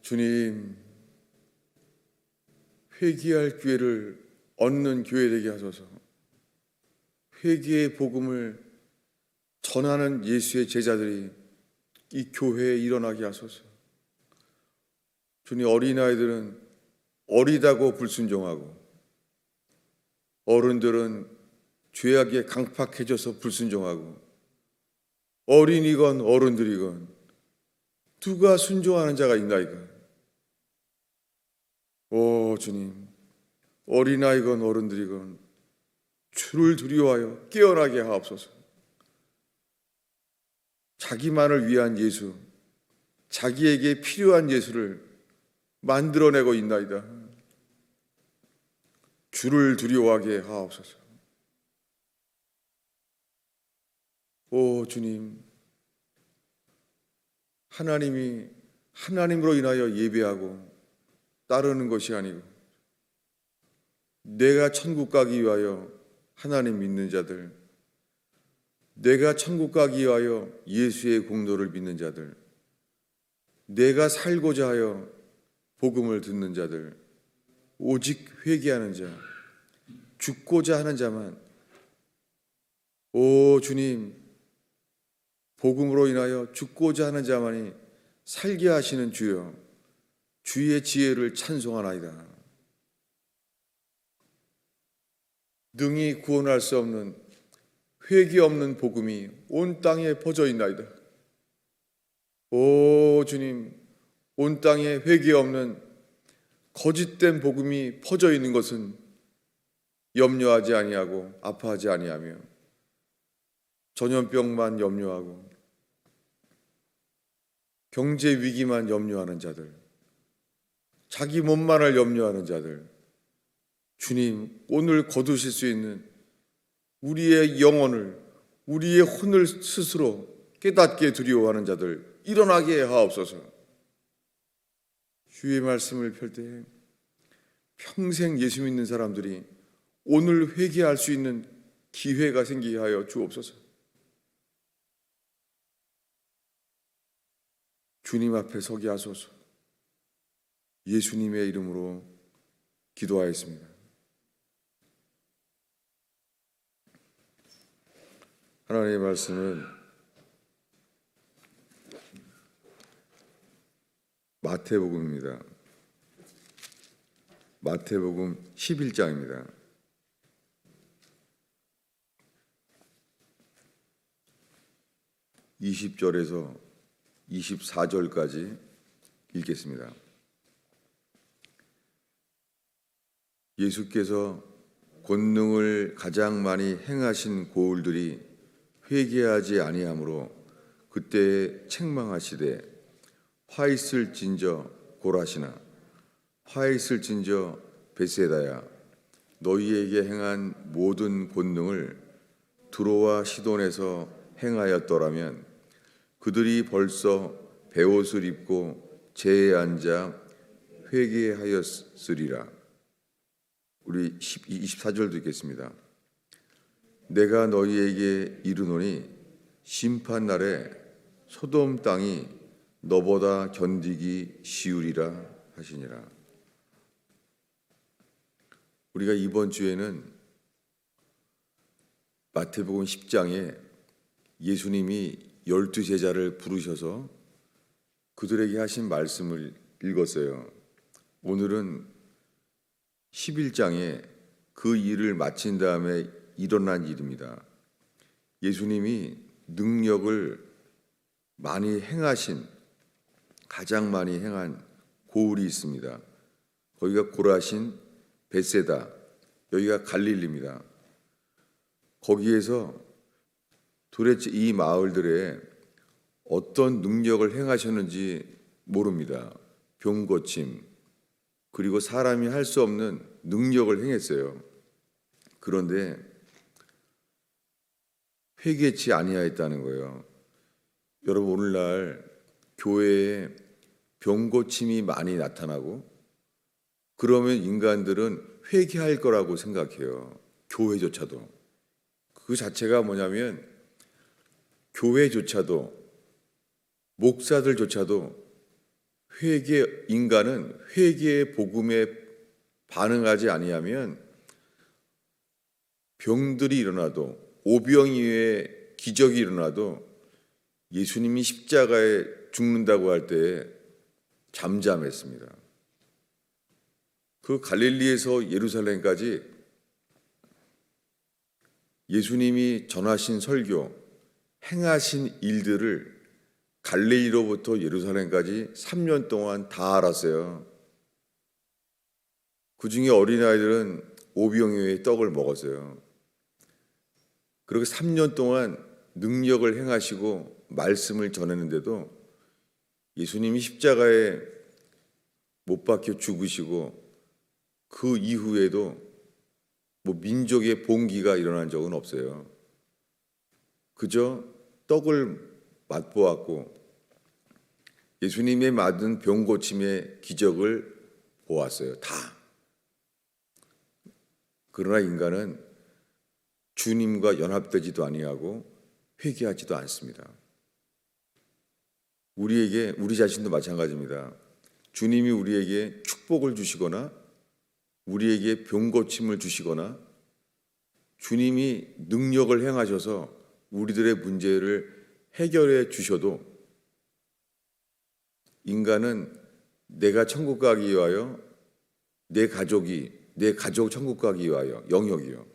주님, 회개할 기회를 얻는 교회 되게 하소서. 회개의 복음을 전하는 예수의 제자들이 이 교회에 일어나게 하소서. 주님, 어린아이들은 어리다고 불순종하고 어른들은 죄악에 강팍해져서 불순종하고 어린이건 어른들이건 누가 순종하는 자가 있나이까? 오 주님, 어린아이건 어른들이건 주를 두려워하여 깨어나게 하옵소서. 자기만을 위한 예수, 자기에게 필요한 예수를 만들어내고 있나이다. 주를 두려워하게 하옵소서. 오 주님, 하나님이 하나님으로 인하여 예배하고 따르는 것이 아니고 내가 천국 가기 위하여 하나님 믿는 자들, 내가 천국 가기 위하여 예수의 공로를 믿는 자들, 내가 살고자 하여 복음을 듣는 자들, 오직 회개하는 자, 죽고자 하는 자만, 오 주님, 복음으로 인하여 죽고자 하는 자만이 살게 하시는 주여, 주의 지혜를 찬송하나이다. 능히 구원할 수 없는 회개 없는 복음이 온 땅에 퍼져 있나이다. 오 주님, 온 땅에 회개 없는 거짓된 복음이 퍼져 있는 것은 염려하지 아니하고 아파하지 아니하며 전염병만 염려하고 경제 위기만 염려하는 자들, 자기 몸만을 염려하는 자들, 주님, 오늘 거두실 수 있는 우리의 영혼을, 우리의 혼을 스스로 깨닫게 두려워하는 자들 일어나게 하옵소서. 주의 말씀을 펼 때 평생 예수 믿는 사람들이 오늘 회개할 수 있는 기회가 생기게 하여 주옵소서. 주님 앞에 서게 하소서. 예수님의 이름으로 기도하였습니다. 하나님의 말씀은 마태복음입니다. 마태복음 11장입니다. 20절에서 24절까지 읽겠습니다. 예수께서 권능을 가장 많이 행하신 고을들이 회개하지 아니하므로 그때에 책망하시되 화 있을진저 고라시나 화 있을진저 벳세다야 너희에게 행한 모든 권능을 두로와 시돈에서 행하였더라면 그들이 벌써 베옷을 입고 제에 앉아 회개하였으리라. 우리 24절도 읽겠습니다. 내가 너희에게 이르노니 심판날에 소돔 땅이 너보다 견디기 쉬우리라 하시니라. 우리가 이번 주에는 마태복음 10장에 예수님이 12제자를 부르셔서 그들에게 하신 말씀을 읽었어요. 오늘은 11장에 그 일을 마친 다음에 일어난 일입니다. 예수님이 능력을 많이 행하신, 가장 많이 행한 고을이 있습니다. 거기가 고라신 벳세다, 여기가 갈릴리입니다. 거기에서 도대체 이 마을들에 어떤 능력을 행하셨는지 모릅니다. 병 고침, 그리고 사람이 할 수 없는 능력을 행했어요. 그런데 회개치 아니하였다는 거예요. 여러분, 오늘날 교회에 병 고침이 많이 나타나고 그러면 인간들은 회개할 거라고 생각해요. 교회조차도. 그 자체가 뭐냐면 교회조차도, 목사들조차도 인간은 회개의 복음에 반응하지 아니하면 병들이 일어나도, 오병이어의 기적이 일어나도 예수님이 십자가에 죽는다고 할 때 잠잠했습니다. 그 갈릴리에서 예루살렘까지 예수님이 전하신 설교, 행하신 일들을 갈릴리로부터 예루살렘까지 3년 동안 다 알았어요. 그 중에 어린아이들은 오병이어의 떡을 먹었어요. 그렇게 3년 동안 능력을 행하시고 말씀을 전했는데도 예수님이 십자가에 못 박혀 죽으시고 그 이후에도 민족의 봉기가 일어난 적은 없어요. 그저 떡을 맛보았고 예수님의 맞은 병 고침의 기적을 보았어요. 다. 그러나 인간은 주님과 연합되지도 아니하고 회개하지도 않습니다. 우리 자신도 마찬가지입니다. 주님이 우리에게 축복을 주시거나 우리에게 병 고침을 주시거나 주님이 능력을 행하셔서 우리들의 문제를 해결해 주셔도 인간은 내가 천국 가기 위하여 내 가족 천국 가기 위하여 영역이요.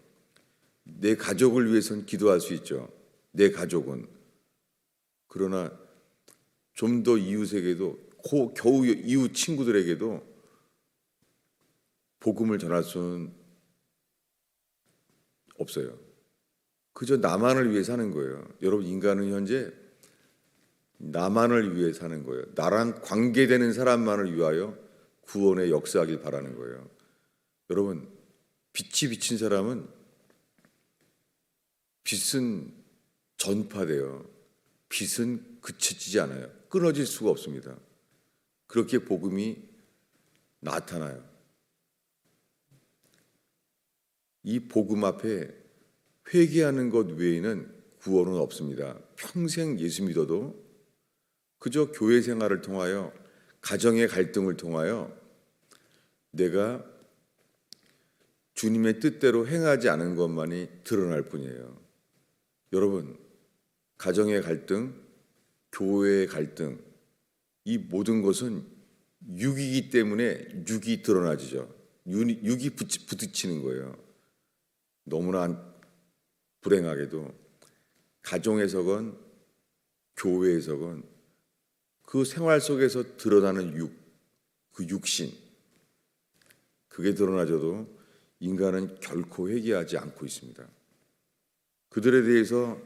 내 가족을 위해서는 기도할 수 있죠. 내 가족은. 그러나 좀 더 이웃에게도 겨우 이웃 친구들에게도 복음을 전할 수는 없어요. 그저 나만을 위해 사는 거예요. 여러분, 인간은 현재 나만을 위해 사는 거예요. 나랑 관계되는 사람만을 위하여 구원의 역사하길 바라는 거예요. 여러분, 빛이 비친 사람은 빛은 전파돼요. 빛은 그쳐지지 않아요. 끊어질 수가 없습니다. 그렇게 복음이 나타나요. 이 복음 앞에 회개하는 것 외에는 구원은 없습니다. 평생 예수 믿어도 그저 교회 생활을 통하여 가정의 갈등을 통하여 내가 주님의 뜻대로 행하지 않은 것만이 드러날 뿐이에요. 여러분, 가정의 갈등, 교회의 갈등, 이 모든 것은 육이기 때문에 육이 드러나지죠. 육이 부딪히는 거예요. 너무나 불행하게도 가정에서건 교회에서건 그 생활 속에서 드러나는 그 육신, 그게 드러나져도 인간은 결코 회개하지 않고 있습니다. 그들에 대해서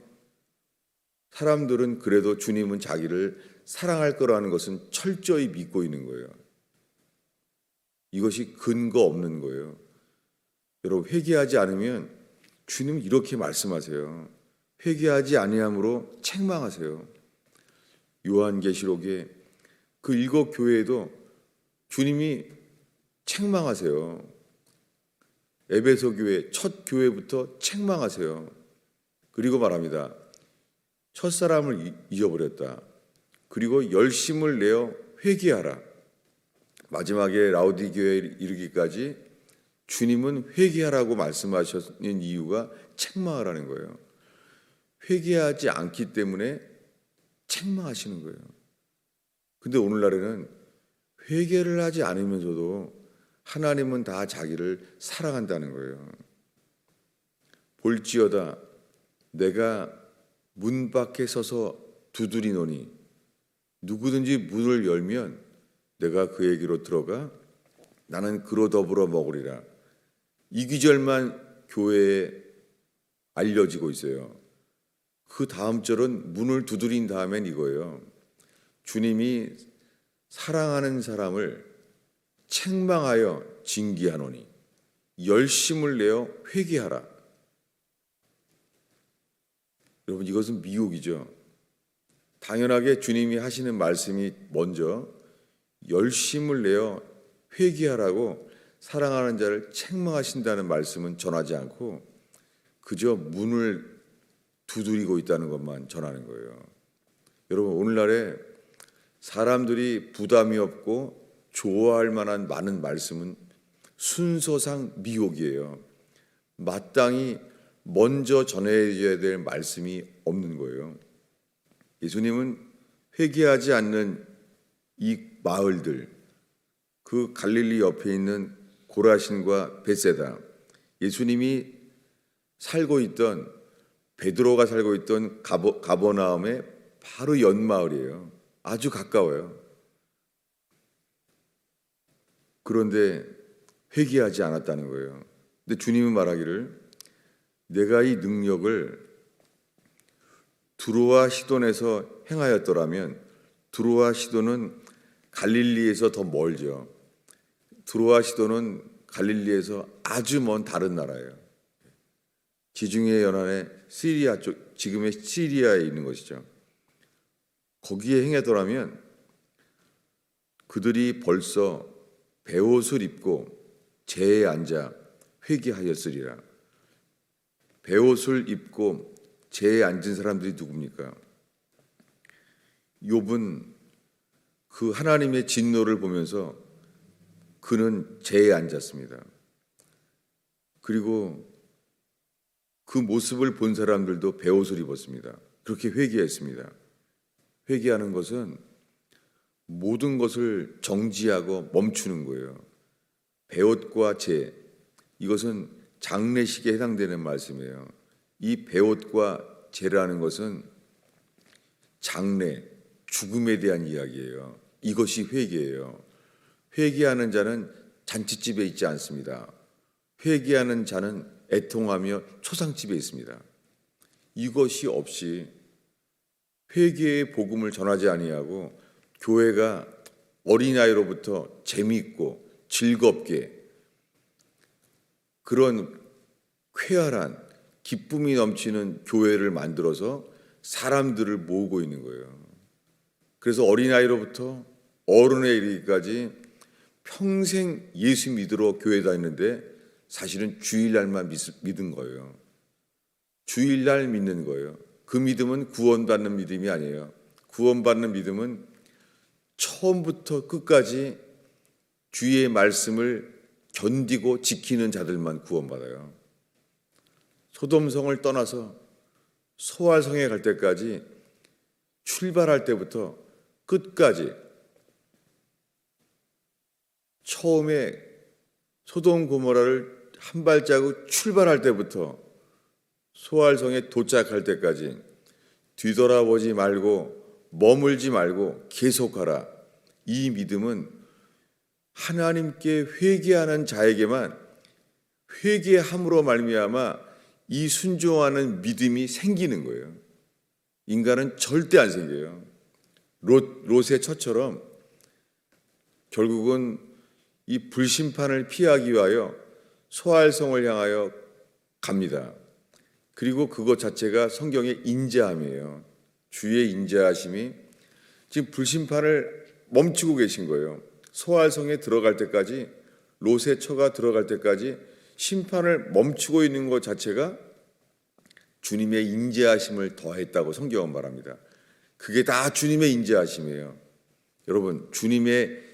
사람들은 그래도 주님은 자기를 사랑할 거라는 것은 철저히 믿고 있는 거예요. 이것이 근거 없는 거예요. 여러분, 회개하지 않으면 주님은 이렇게 말씀하세요. 회개하지 아니함으로 책망하세요. 요한계시록에 그 7 교회에도 주님이 책망하세요. 에베소 교회 첫 교회부터 책망하세요. 그리고 말합니다. 첫사람을 잊어버렸다. 그리고 열심을 내어 회개하라. 마지막에 라우디 교회에 이르기까지 주님은 회개하라고 말씀하셨는 이유가 책망하라는 거예요. 회개하지 않기 때문에 책망하시는 거예요. 근데 오늘날에는 회개를 하지 않으면서도 하나님은 다 자기를 사랑한다는 거예요. 볼지어다 내가 문 밖에 서서 두드리노니 누구든지 문을 열면 내가 그에게로 들어가 나는 그로 더불어 먹으리라. 이 귀절만 교회에 알려지고 있어요. 그 다음 절은 문을 두드린 다음엔 이거예요. 주님이 사랑하는 사람을 책망하여 징계하노니 열심을 내어 회개하라. 여러분, 이것은 미혹이죠. 당연하게 주님이 하시는 말씀이 먼저 열심을 내어 회개하라고 사랑하는 자를 책망하신다는 말씀은 전하지 않고 그저 문을 두드리고 있다는 것만 전하는 거예요. 여러분, 오늘날에 사람들이 부담이 없고 좋아할 만한 많은 말씀은 순서상 미혹이에요. 마땅히 먼저 전해져야 될 말씀이 없는 거예요. 예수님은 회개하지 않는 이 마을들, 그 갈릴리 옆에 있는 고라신과 벳세다, 예수님이 살고 있던, 베드로가 살고 있던 가버나움의 바로 옆마을이에요. 아주 가까워요. 그런데 회개하지 않았다는 거예요. 근데 주님은 말하기를, 내가 이 능력을 두로와 시돈에서 행하였더라면, 두로와 시돈은 갈릴리에서 더 멀죠. 두로와 시돈은 갈릴리에서 아주 먼 다른 나라예요. 지중해 연안의 시리아 쪽, 지금의 시리아에 있는 것이죠. 거기에 행하더라면 그들이 벌써 베옷을 입고 제에 앉아 회개하였으리라. 베옷을 입고 제에 앉은 사람들이 누굽니까? 욥은 그 하나님의 진노를 보면서 그는 제에 앉았습니다. 그리고 그 모습을 본 사람들도 베옷을 입었습니다. 그렇게 회개했습니다. 회개하는 것은 모든 것을 정지하고 멈추는 거예요. 베옷과 제, 이것은 장례식에 해당되는 말씀이에요. 이 베옷과 제라는 것은 장례, 죽음에 대한 이야기예요. 이것이 회개예요. 회개하는 자는 잔치집에 있지 않습니다. 회개하는 자는 애통하며 초상집에 있습니다. 이것이 없이 회개의 복음을 전하지 아니하고 교회가 어린아이로부터 재미있고 즐겁게 그런 쾌활한 기쁨이 넘치는 교회를 만들어서 사람들을 모으고 있는 거예요. 그래서 어린아이로부터 어른에 이르기까지 평생 예수 믿으러 교회 다니는데 사실은 주일날만 믿은 거예요. 주일날 믿는 거예요. 그 믿음은 구원받는 믿음이 아니에요. 구원받는 믿음은 처음부터 끝까지 주의 말씀을 견디고 지키는 자들만 구원받아요. 소돔성을 떠나서 소알성에 갈 때까지, 출발할 때부터 끝까지, 처음에 소돔 고모라를 한 발자국 출발할 때부터 소알성에 도착할 때까지 뒤돌아보지 말고 머물지 말고 계속하라. 이 믿음은 하나님께 회개하는 자에게만, 회개함으로 말미암아 이 순종하는 믿음이 생기는 거예요. 인간은 절대 안 생겨요. 롯의 처처럼 결국은 이 불심판을 피하기 위하여 소알성을 향하여 갑니다. 그리고 그것 자체가 성경의 인자함이에요. 주의 인자하심이 지금 불심판을 멈추고 계신 거예요. 소알성에 들어갈 때까지, 롯의 처가 들어갈 때까지 심판을 멈추고 있는 것 자체가 주님의 인자하심을 더했다고 성경은 말합니다. 그게 다 주님의 인자하심이에요. 여러분, 주님의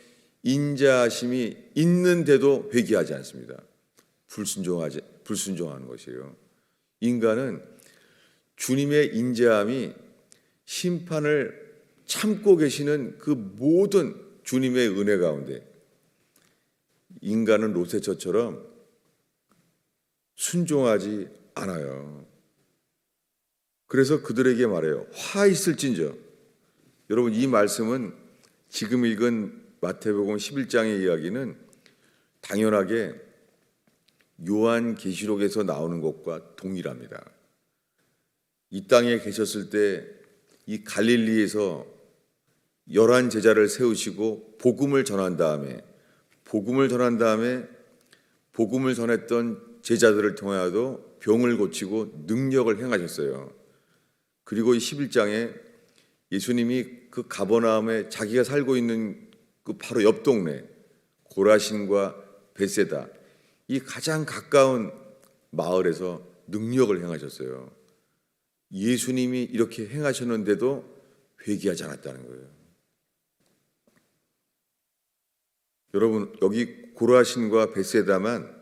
인자하심이 있는데도 회개하지 않습니다. 불순종하는 것이에요. 인간은 주님의 인자함이 심판을 참고 계시는 그 모든 주님의 은혜 가운데 인간은 롯의 처처럼 순종하지 않아요. 그래서 그들에게 말해요. 화 있을진저. 여러분, 이 말씀은 지금 읽은 마태복음 11장의 이야기는 당연하게 요한계시록에서 나오는 것과 동일합니다. 이 땅에 계셨을 때 이 갈릴리에서 11 제자를 세우시고 복음을 전한 다음에 복음을 전했던 제자들을 통하여도 병을 고치고 능력을 행하셨어요. 그리고 이 11장에 예수님이 그 가버나움에 자기가 살고 있는 그 바로 옆 동네 고라신과 벳세다, 이 가장 가까운 마을에서 능력을 행하셨어요. 예수님이 이렇게 행하셨는데도 회개하지 않았다는 거예요. 여러분, 여기 고라신과 벳세다만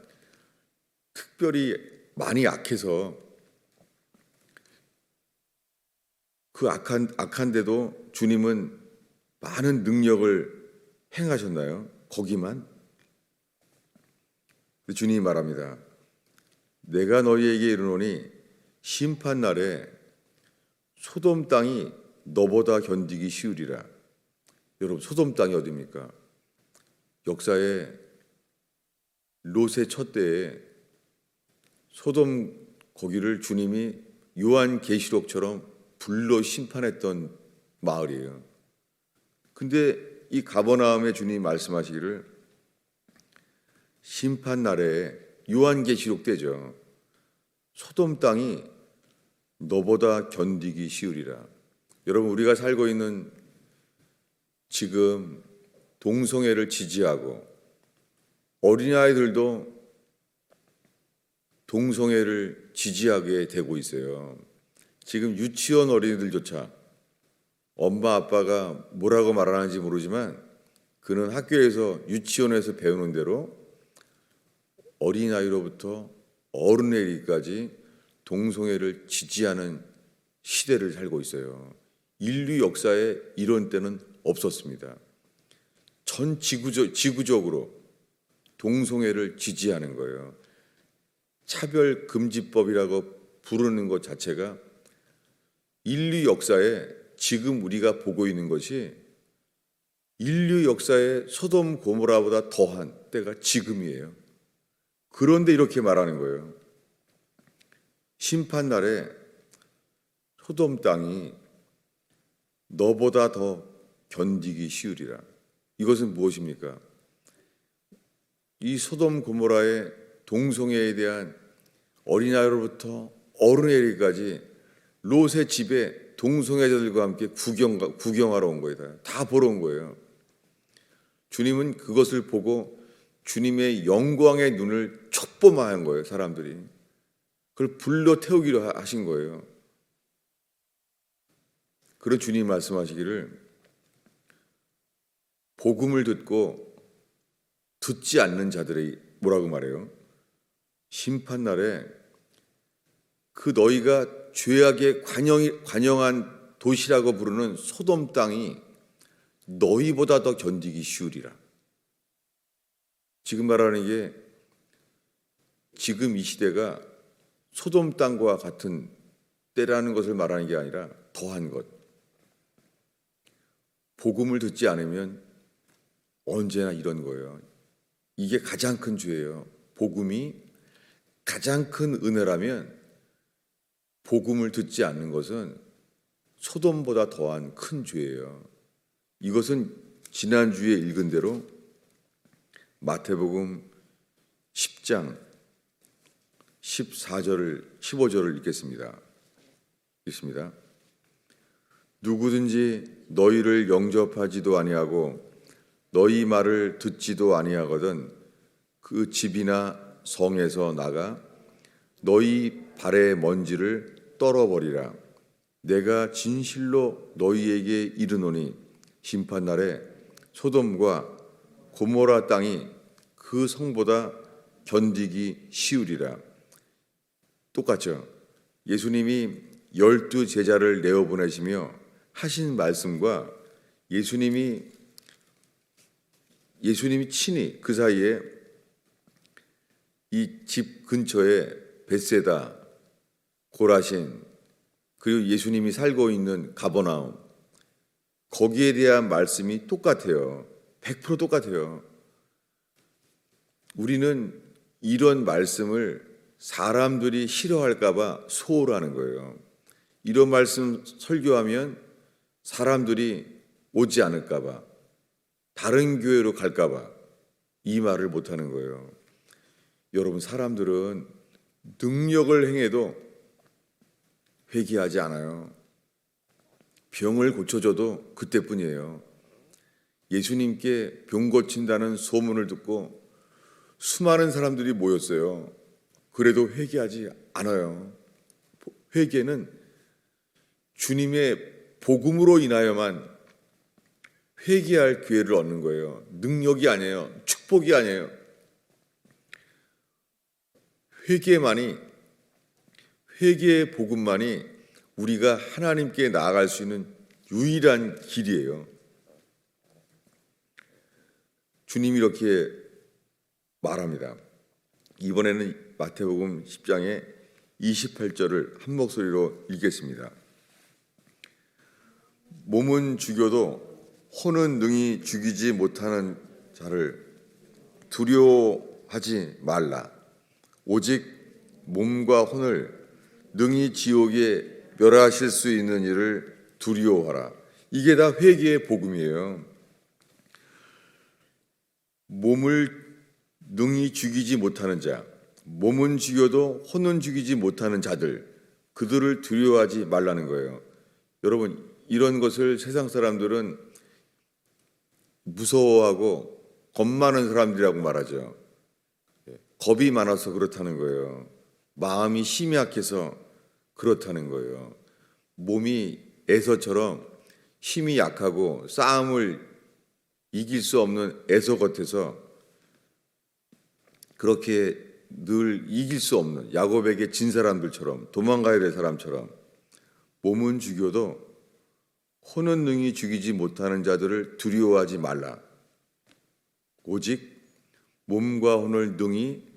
특별히 많이 악해서 그 악한데도 주님은 많은 능력을 행하셨나요? 거기만? 주님이 말합니다. 내가 너희에게 이르노니 심판 날에 소돔 땅이 너보다 견디기 쉬우리라. 여러분, 소돔 땅이 어디입니까? 역사에 롯의 첫 때에 소돔 거기를 주님이 요한계시록처럼 불로 심판했던 마을이에요. 근데 이 가버나움에 주님이 말씀하시기를 심판 날에 요한계시록 때죠. 소돔 땅이 너보다 견디기 쉬우리라. 여러분, 우리가 살고 있는 지금 동성애를 지지하고 어린아이들도 동성애를 지지하게 되고 있어요. 지금 유치원 어린이들조차 엄마 아빠가 뭐라고 말하는지 모르지만 그는 학교에서 유치원에서 배우는 대로 어린아이로부터 어른에 이르기까지 동성애를 지지하는 시대를 살고 있어요. 인류 역사에 이런 때는 없었습니다. 전 지구적으로 동성애를 지지하는 거예요. 차별금지법이라고 부르는 것 자체가 인류 역사에 지금 우리가 보고 있는 것이 인류 역사의 소돔 고모라보다 더한 때가 지금이에요. 그런데 이렇게 말하는 거예요. 심판 날에 소돔 땅이 너보다 더 견디기 쉬우리라. 이것은 무엇입니까? 이 소돔 고모라의 동성애에 대한 어린아이로부터 어른에 이르기까지 롯의 집에 동성애자들과 함께 구경하러 온 거예요. 다 보러 온 거예요. 주님은 그것을 보고 주님의 영광의 눈을 촉범한 거예요. 사람들이 그걸 불러 태우기로 하신 거예요. 그런 주님이 말씀하시기를 복음을 듣고 듣지 않는 자들이 뭐라고 말해요? 심판 날에 그 너희가 죄악에 관영한 도시라고 부르는 소돔 땅이 너희보다 더 견디기 쉬우리라. 지금 말하는 게 지금 이 시대가 소돔 땅과 같은 때라는 것을 말하는 게 아니라 더한 것. 복음을 듣지 않으면 언제나 이런 거예요. 이게 가장 큰 죄예요. 복음이 가장 큰 은혜라면 복음을 듣지 않는 것은 소돔보다 더한 큰 죄예요. 이것은 지난주에 읽은 대로 마태복음 10장 15절을 읽겠습니다. 읽습니다. 누구든지 너희를 영접하지도 아니하고 너희 말을 듣지도 아니하거든 그 집이나 성에서 나가 너희 발의 먼지를 떨어버리라. 내가 진실로 너희에게 이르노니 심판날에 소돔과 고모라 땅이 그 성보다 견디기 쉬우리라. 똑같죠. 예수님이 12 제자를 내어보내시며 하신 말씀과 예수님이 친히 그 사이에 이 집 근처에 벳세다, 고라신, 그리고 예수님이 살고 있는 가버나움, 거기에 대한 말씀이 똑같아요. 100% 똑같아요. 우리는 이런 말씀을 사람들이 싫어할까 봐 소홀하는 거예요. 이런 말씀 설교하면 사람들이 오지 않을까 봐, 다른 교회로 갈까 봐 이 말을 못하는 거예요. 여러분, 사람들은 능력을 행해도 회개하지 않아요. 병을 고쳐줘도 그때뿐이에요. 예수님께 병 고친다는 소문을 듣고 수많은 사람들이 모였어요. 그래도 회개하지 않아요. 회개는 주님의 복음으로 인하여만 회개할 기회를 얻는 거예요. 능력이 아니에요. 축복이 아니에요. 회개의 복음만이 우리가 하나님께 나아갈 수 있는 유일한 길이에요. 주님이 이렇게 말합니다. 이번에는 마태복음 10장의 28절을 한 목소리로 읽겠습니다. 몸은 죽여도 혼은 능히 죽이지 못하는 자를 두려워하지 말라. 오직 몸과 혼을 능히 지옥에 멸하실 수 있는 일을 두려워하라. 이게 다 회개의 복음이에요. 몸을 능히 죽이지 못하는 자, 몸은 죽여도 혼은 죽이지 못하는 자들, 그들을 두려워하지 말라는 거예요. 여러분, 이런 것을 세상 사람들은 무서워하고 겁 많은 사람들이라고 말하죠. 겁이 많아서 그렇다는 거예요. 마음이 힘이 약해서 그렇다는 거예요. 몸이 에서처럼 힘이 약하고 싸움을 이길 수 없는 에서 같아서 그렇게 늘 이길 수 없는 야곱에게 진 사람들처럼 도망가야 될 사람처럼 몸은 죽여도 혼은 능히 죽이지 못하는 자들을 두려워하지 말라. 오직 몸과 혼을 능히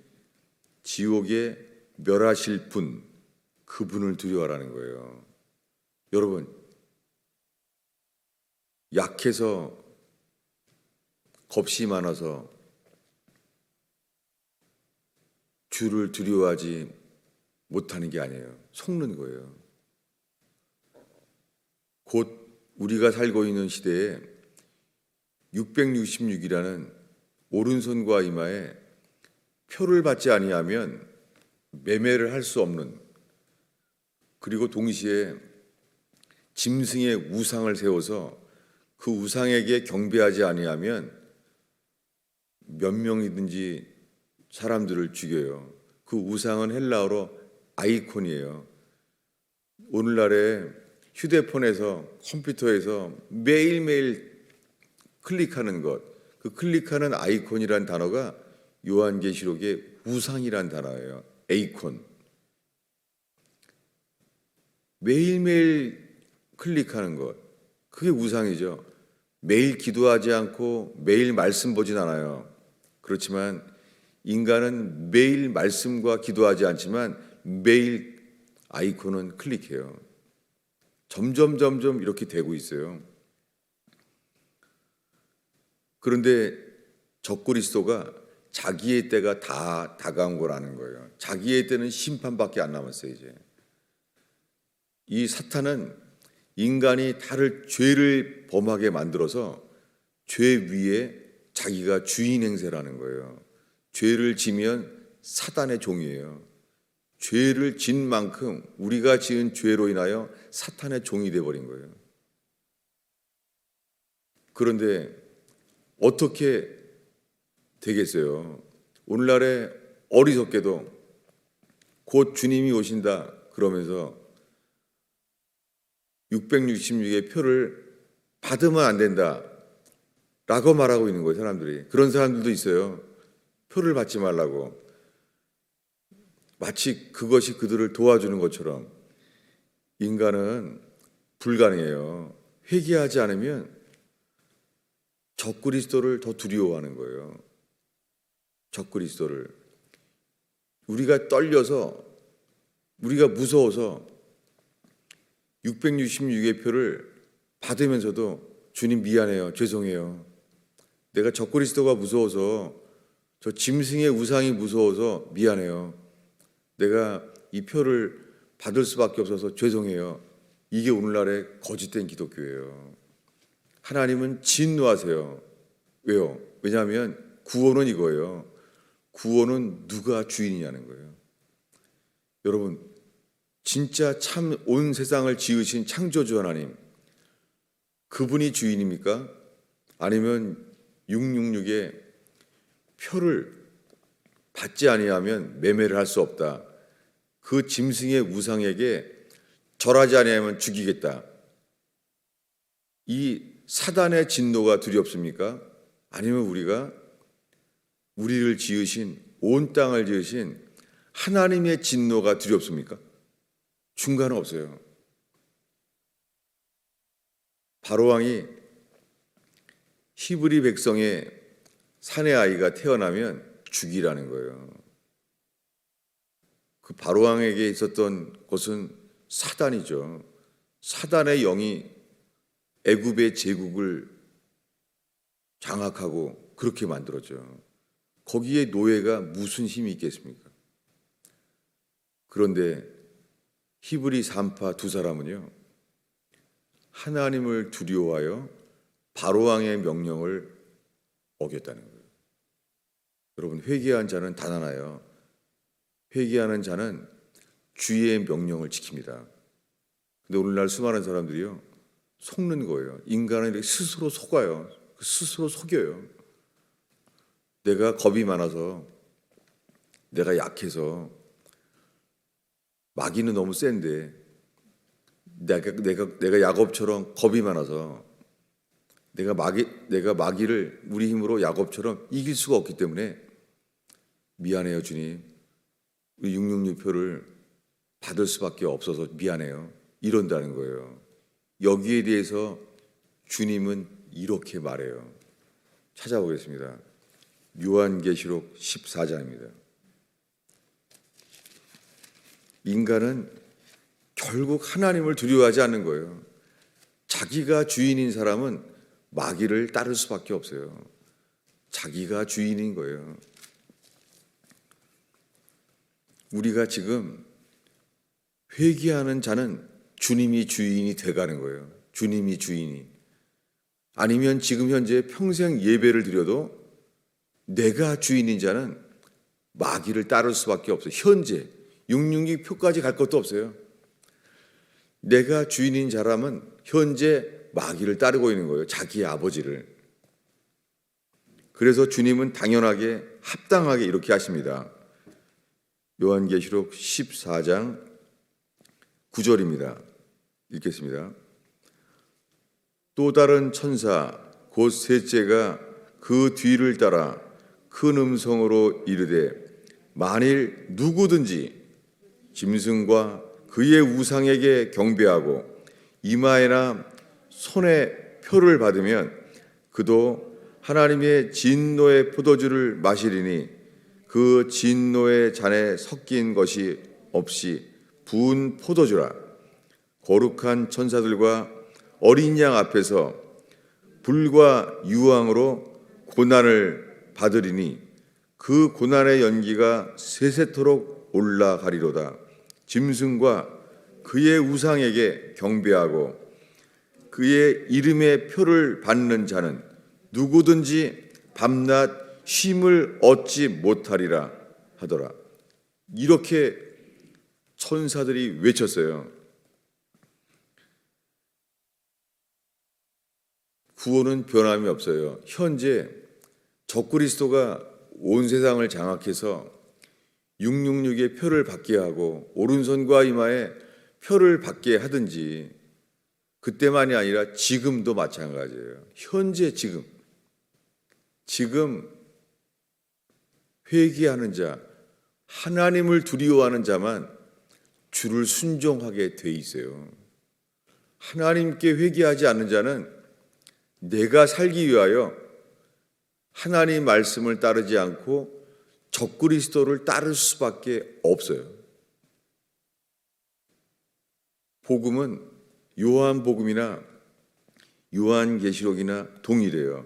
지옥에 멸하실 분, 그분을 두려워하라는 거예요. 여러분, 약해서 겁이 많아서 주를 두려워하지 못하는 게 아니에요. 속는 거예요. 곧 우리가 살고 있는 시대에 666이라는 오른손과 이마에 표를 받지 아니하면 매매를 할 수 없는, 그리고 동시에 짐승의 우상을 세워서 그 우상에게 경배하지 아니하면 몇 명이든지 사람들을 죽여요. 그 우상은 헬라어로 아이콘이에요. 오늘날에 휴대폰에서 컴퓨터에서 매일매일 클릭하는 것, 그 클릭하는 아이콘이란 단어가 요한계시록의 우상이란 단어예요. 에이콘. 매일매일 클릭하는 것, 그게 우상이죠. 매일 기도하지 않고 매일 말씀 보진 않아요. 그렇지만 인간은 매일 말씀과 기도하지 않지만 매일 아이콘은 클릭해요. 점점 이렇게 되고 있어요. 그런데 적그리스도가 자기의 때가 다 다가온 거라는 거예요. 자기의 때는 심판밖에 안 남았어요. 이제 이 사탄은 인간이 다를 죄를 범하게 만들어서 죄 위에 자기가 주인 행세라는 거예요. 죄를 지면 사단의 종이에요. 죄를 진 만큼 우리가 지은 죄로 인하여 사탄의 종이 되어버린 거예요. 그런데 어떻게 되겠어요? 오늘날에 어리석게도 곧 주님이 오신다 그러면서 666의 표를 받으면 안 된다 라고 말하고 있는 거예요. 사람들이. 그런 사람들도 있어요. 표를 받지 말라고. 마치 그것이 그들을 도와주는 것처럼. 인간은 불가능해요. 회개하지 않으면 적그리스도를 더 두려워하는 거예요. 적그리스도를. 우리가 떨려서, 우리가 무서워서 666의 표를 받으면서도 주님 미안해요. 죄송해요. 내가 적그리스도가 무서워서, 저 짐승의 우상이 무서워서 미안해요. 내가 이 표를 받을 수밖에 없어서 죄송해요. 이게 오늘날의 거짓된 기독교예요. 하나님은 진노하세요. 왜요? 왜냐하면 구원은 이거예요. 구원은 누가 주인이냐는 거예요. 여러분, 진짜 참 온 세상을 지으신 창조주 하나님, 그분이 주인입니까? 아니면 666의 표를 받지 아니하면 매매를 할 수 없다. 그 짐승의 우상에게 절하지 아니하면 죽이겠다. 이 사단의 진노가 두렵습니까? 아니면 우리를 지으신, 온 땅을 지으신 하나님의 진노가 두렵습니까? 중간은 없어요. 바로왕이 히브리 백성의 사내 아이가 태어나면 죽이라는 거예요. 그 바로왕에게 있었던 것은 사단이죠. 사단의 영이 애굽의 제국을 장악하고 그렇게 만들었죠. 거기에 노예가 무슨 힘이 있겠습니까? 그런데 히브리 산파 두 사람은요, 하나님을 두려워하여 바로왕의 명령을 어겼다는 거예요. 여러분, 회개한 자는 단 하나예요. 회개하는 자는 주의 명령을 지킵니다. 근데 오늘날 수많은 사람들이요, 속는 거예요. 인간은 이렇게 스스로 속아요. 스스로 속여요. 내가 겁이 많아서, 내가 약해서, 마귀는 너무 센데, 내가 야곱처럼 겁이 많아서, 내가 마귀를 우리 힘으로 야곱처럼 이길 수가 없기 때문에 미안해요, 주님. 666표를 받을 수밖에 없어서 미안해요. 이런다는 거예요. 여기에 대해서 주님은 이렇게 말해요. 찾아보겠습니다. 요한계시록 14장입니다. 인간은 결국 하나님을 두려워하지 않는 거예요. 자기가 주인인 사람은 마귀를 따를 수밖에 없어요. 자기가 주인인 거예요. 우리가 지금 회개하는 자는 주님이 주인이 돼가는 거예요. 주님이 주인이. 아니면 지금 현재 평생 예배를 드려도 내가 주인인 자는 마귀를 따를 수밖에 없어요. 현재 666표까지 갈 것도 없어요. 내가 주인인 사람은 현재 마귀를 따르고 있는 거예요. 자기의 아버지를. 그래서 주님은 당연하게 합당하게 이렇게 하십니다. 요한계시록 14장 9절입니다. 읽겠습니다. 또 다른 천사 곧 셋째가 그 뒤를 따라 큰 음성으로 이르되 만일 누구든지 짐승과 그의 우상에게 경배하고 이마에나 손에 표를 받으면 그도 하나님의 진노의 포도주를 마시리니 그 진노의 잔에 섞인 것이 없이 부은 포도주라. 거룩한 천사들과 어린 양 앞에서 불과 유황으로 고난을 받으리니 그 고난의 연기가 세세토록 올라가리로다. 짐승과 그의 우상에게 경배하고 그의 이름의 표를 받는 자는 누구든지 밤낮 쉼을 얻지 못하리라 하더라. 이렇게 천사들이 외쳤어요. 구원은 변함이 없어요. 현재 적그리스도가 온 세상을 장악해서 666의 표를 받게 하고 오른손과 이마에 표를 받게 하든지 그때만이 아니라 지금도 마찬가지예요. 현재 지금 회개하는 자, 하나님을 두려워하는 자만 주를 순종하게 돼 있어요. 하나님께 회개하지 않는 자는 내가 살기 위하여 하나님 말씀을 따르지 않고 적그리스도를 따를 수밖에 없어요. 복음은 요한복음이나 요한계시록이나 동일해요.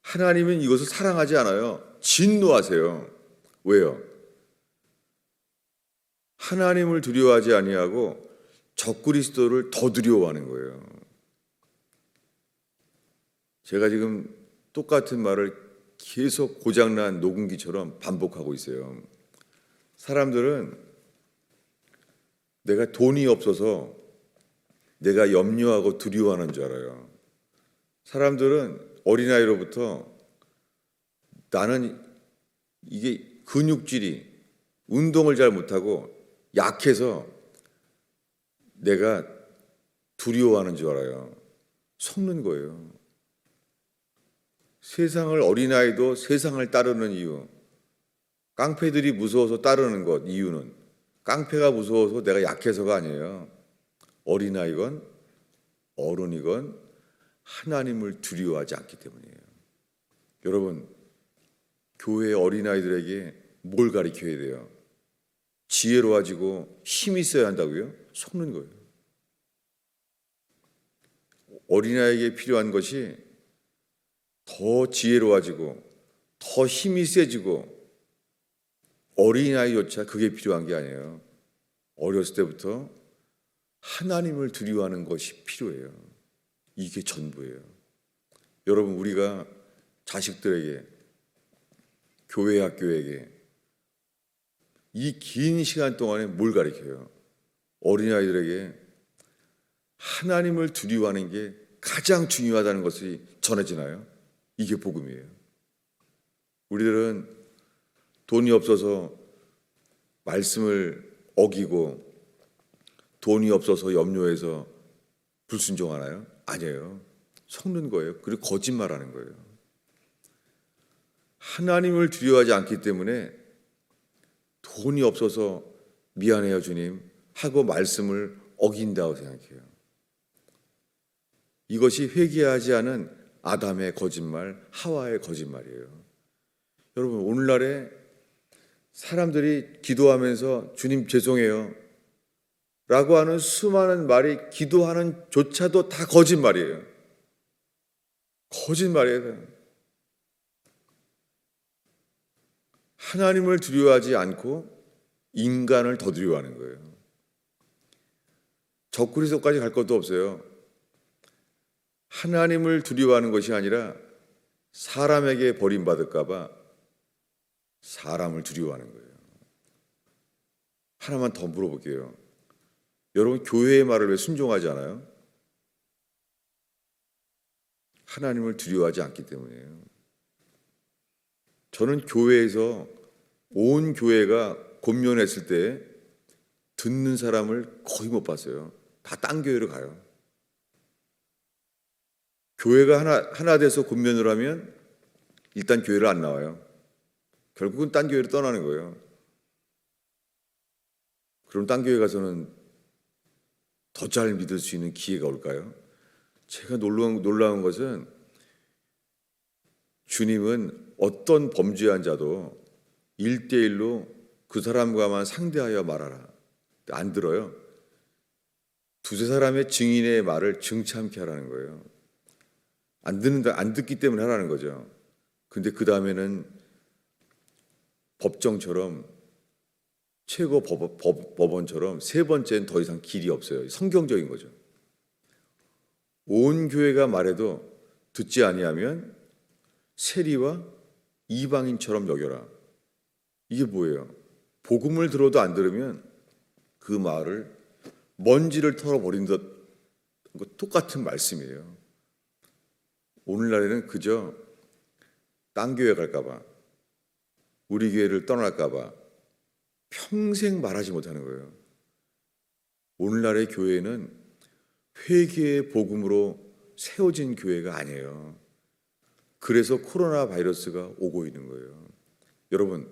하나님은 이것을 사랑하지 않아요. 진노하세요. 왜요? 하나님을 두려워하지 아니하고 적그리스도를 더 두려워하는 거예요. 제가 지금 똑같은 말을 계속 고장난 녹음기처럼 반복하고 있어요. 사람들은 내가 돈이 없어서 내가 염려하고 두려워하는 줄 알아요. 사람들은 어린아이로부터 나는 이게 근육질이 운동을 잘 못하고 약해서 내가 두려워하는 줄 알아요. 속는 거예요. 세상을 어린아이도 세상을 따르는 이유, 깡패들이 무서워서 따르는 것 이유는 깡패가 무서워서 내가 약해서가 아니에요. 어린아이건 어른이건 하나님을 두려워하지 않기 때문이에요. 여러분, 교회 어린아이들에게 뭘 가르쳐야 돼요? 지혜로워지고 힘이 있어야 한다고요? 속는 거예요. 어린아이에게 필요한 것이 더 지혜로워지고 더 힘이 세지고 어린아이조차 그게 필요한 게 아니에요. 어렸을 때부터 하나님을 두려워하는 것이 필요해요. 이게 전부예요. 여러분, 우리가 자식들에게, 교회 학교에게 이 긴 시간 동안에 뭘 가르쳐요? 어린아이들에게 하나님을 두려워하는 게 가장 중요하다는 것이 전해지나요? 이게 복음이에요. 우리들은 돈이 없어서 말씀을 어기고 돈이 없어서 염려해서 불순종하나요? 아니에요. 속는 거예요. 그리고 거짓말하는 거예요. 하나님을 두려워하지 않기 때문에 돈이 없어서 미안해요 주님 하고 말씀을 어긴다고 생각해요. 이것이 회개하지 않은 아담의 거짓말, 하와의 거짓말이에요. 여러분, 오늘날에 사람들이 기도하면서 주님 죄송해요 라고 하는 수많은 말이 기도하는 조차도 다 거짓말이에요. 거짓말이에요. 하나님을 두려워하지 않고 인간을 더 두려워하는 거예요. 적그리스도까지 갈 것도 없어요. 하나님을 두려워하는 것이 아니라 사람에게 버림받을까 봐 사람을 두려워하는 거예요. 하나만 더 물어볼게요. 여러분, 교회의 말을 왜 순종하지 않아요? 하나님을 두려워하지 않기 때문이에요. 저는 교회에서 온 교회가 권면했을 때 듣는 사람을 거의 못 봤어요. 다 딴 교회로 가요. 교회가 하나 돼서 권면을 하면 일단 교회를 안 나와요. 결국은 딴 교회로 떠나는 거예요. 그럼 딴 교회 가서는 더 잘 믿을 수 있는 기회가 올까요? 제가 놀라운 것은 주님은 어떤 범죄한 자도 1대1로 그 사람과만 상대하여 말하라. 안 들어요. 두세 사람의 증인의 말을 증참케 하라는 거예요. 안 듣기 때문에 하라는 거죠. 근데 그 다음에는 법정처럼 최고 법원처럼 세 번째는 더 이상 길이 없어요. 성경적인 거죠. 온 교회가 말해도 듣지 아니하면 세리와 이방인처럼 여겨라. 이게 뭐예요? 복음을 들어도 안 들으면 그 말을 먼지를 털어버린 것 똑같은 말씀이에요. 오늘날에는 그저 딴 교회 갈까 봐, 우리 교회를 떠날까 봐 평생 말하지 못하는 거예요. 오늘날의 교회는 회개의 복음으로 세워진 교회가 아니에요. 그래서 코로나 바이러스가 오고 있는 거예요. 여러분,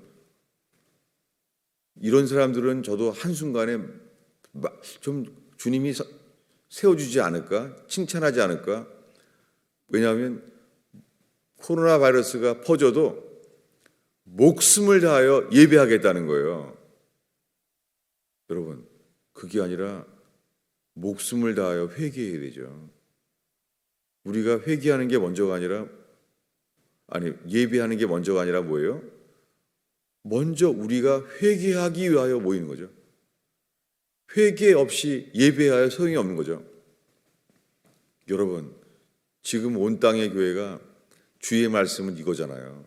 이런 사람들은 저도 한순간에 좀 주님이 세워주지 않을까? 칭찬하지 않을까? 왜냐하면 코로나 바이러스가 퍼져도 목숨을 다하여 예배하겠다는 거예요. 여러분, 그게 아니라 목숨을 다하여 회개해야 되죠. 우리가 회개하는 게 먼저가 아니라 예배하는 게 먼저가 아니라 뭐예요? 먼저 우리가 회개하기 위하여 모이는 거죠. 회개 없이 예배하여 소용이 없는 거죠. 여러분, 지금 온 땅의 교회가 주의 말씀은 이거잖아요.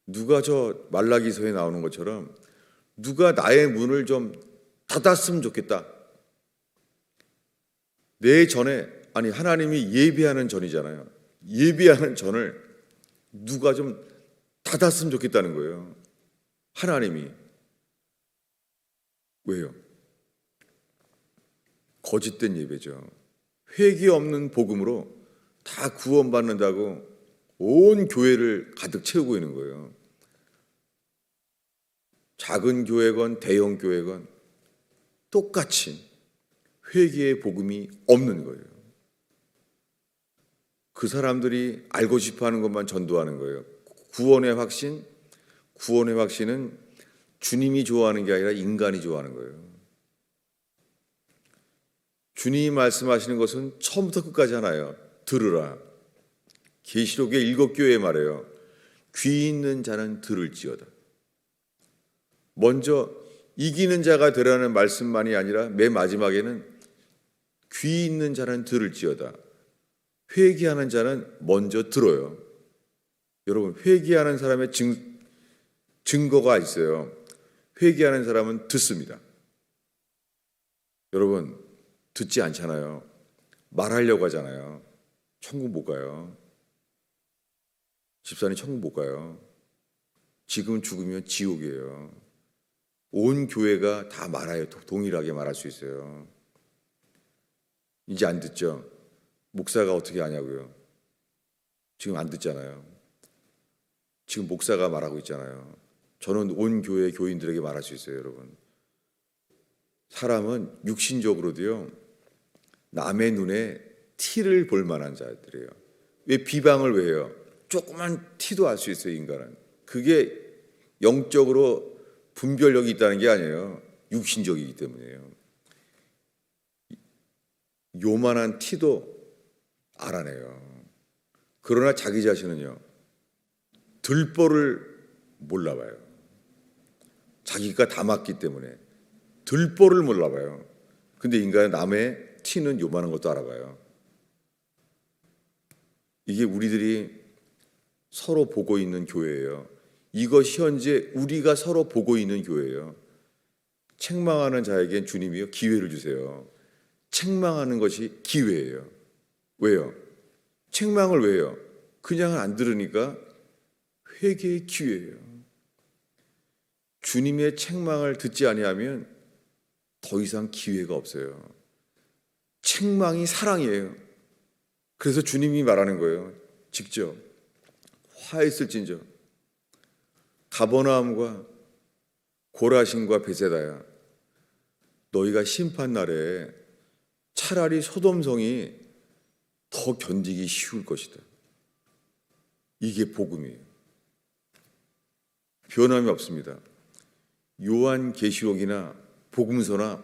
누가 저 말라기서에 나오는 것처럼 누가 나의 문을 좀 닫았으면 좋겠다. 내 전에, 하나님이 예배하는 전이잖아요. 예배하는 전을 누가 좀 닫았으면 좋겠다는 거예요. 하나님이. 왜요? 거짓된 예배죠. 회개 없는 복음으로 다 구원받는다고 온 교회를 가득 채우고 있는 거예요. 작은 교회건 대형 교회건 똑같이 회개의 복음이 없는 거예요. 그 사람들이 알고 싶어하는 것만 전도하는 거예요. 구원의 확신은 주님이 좋아하는 게 아니라 인간이 좋아하는 거예요. 주님이 말씀하시는 것은 처음부터 끝까지 하나요. 들으라. 계시록의 7교회에 말해요. 귀 있는 자는 들을지어다. 먼저 이기는 자가 되라는 말씀만이 아니라 맨 마지막에는 귀 있는 자는 들을지어다. 회개하는 자는 먼저 들어요. 여러분, 회개하는 사람의 증거가 있어요. 회개하는 사람은 듣습니다. 여러분, 듣지 않잖아요. 말하려고 하잖아요. 천국 못 가요. 집사님 천국 못 가요. 지금 죽으면 지옥이에요. 온 교회가 다 말아요. 동일하게 말할 수 있어요. 이제 안 듣죠? 목사가 어떻게 하냐고요? 지금 안 듣잖아요. 지금 목사가 말하고 있잖아요. 저는 온 교회 교인들에게 말할 수 있어요, 여러분. 사람은 육신적으로도요, 남의 눈에 티를 볼 만한 자들이에요. 왜 비방을 왜 해요? 조그만 티도 알 수 있어요, 인간은. 그게 영적으로 분별력이 있다는 게 아니에요. 육신적이기 때문이에요. 요만한 티도 알아내요. 그러나 자기 자신은요, 들보를 몰라봐요. 자기가 담았기 때문에 들보를 몰라봐요. 근데 인간은 남의 티는 요만한 것도 알아봐요. 이게 우리들이 서로 보고 있는 교회예요. 이것이 현재 우리가 서로 보고 있는 교회예요. 책망하는 자에겐 주님이요, 기회를 주세요. 책망하는 것이 기회예요. 왜요? 책망을 왜 해요? 그냥 안 들으니까 회개의 기회예요. 주님의 책망을 듣지 아니하면 더 이상 기회가 없어요. 책망이 사랑이에요. 그래서 주님이 말하는 거예요. 직접 화했을진저 가버나움과 고라신과 베세다야, 너희가 심판날에 차라리 소돔성이 더 견디기 쉬울 것이다. 이게 복음이에요. 변함이 없습니다. 요한계시록이나 복음서나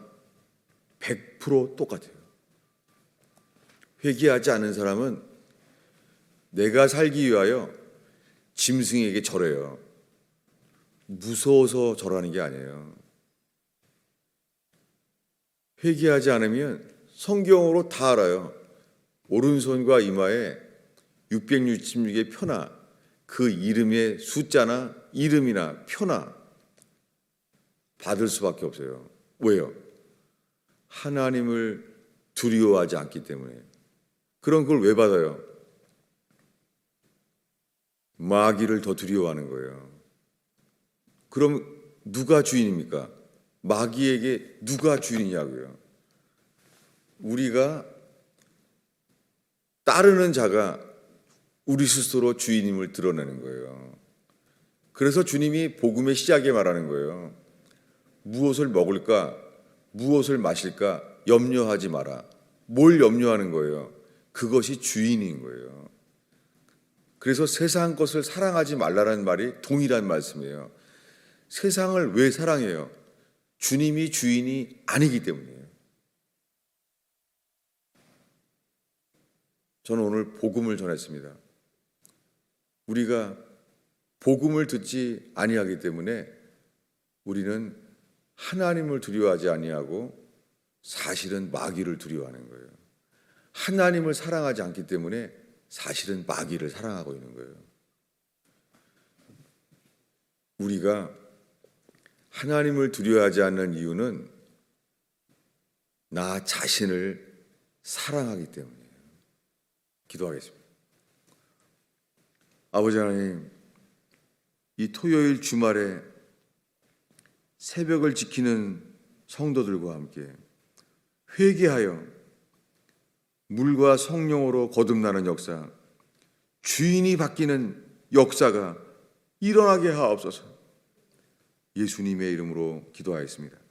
100% 똑같아요. 회개하지 않은 사람은 내가 살기 위하여 짐승에게 절해요. 무서워서 절하는 게 아니에요. 회개하지 않으면 성경으로 다 알아요. 오른손과 이마에 666의 표나 그 이름의 숫자나 이름이나 표나 받을 수밖에 없어요. 왜요? 하나님을 두려워하지 않기 때문에. 그럼 그걸 왜 받아요? 마귀를 더 두려워하는 거예요. 그럼 누가 주인입니까? 마귀에게 누가 주인이냐고요? 우리가 따르는 자가 우리 스스로 주인임을 드러내는 거예요. 그래서 주님이 복음의 시작에 말하는 거예요. 무엇을 먹을까? 무엇을 마실까? 염려하지 마라. 뭘 염려하는 거예요? 그것이 주인인 거예요. 그래서 세상 것을 사랑하지 말라는 말이 동일한 말씀이에요. 세상을 왜 사랑해요? 주님이 주인이 아니기 때문이에요. 저는 오늘 복음을 전했습니다. 우리가 복음을 듣지 아니하기 때문에 우리는 하나님을 두려워하지 아니하고 사실은 마귀를 두려워하는 거예요. 하나님을 사랑하지 않기 때문에 사실은 마귀를 사랑하고 있는 거예요. 우리가 하나님을 두려워하지 않는 이유는 나 자신을 사랑하기 때문이에요. 기도하겠습니다. 아버지 하나님, 이 토요일 주말에 새벽을 지키는 성도들과 함께 회개하여 물과 성령으로 거듭나는 역사, 주인이 바뀌는 역사가 일어나게 하옵소서. 예수님의 이름으로 기도하였습니다.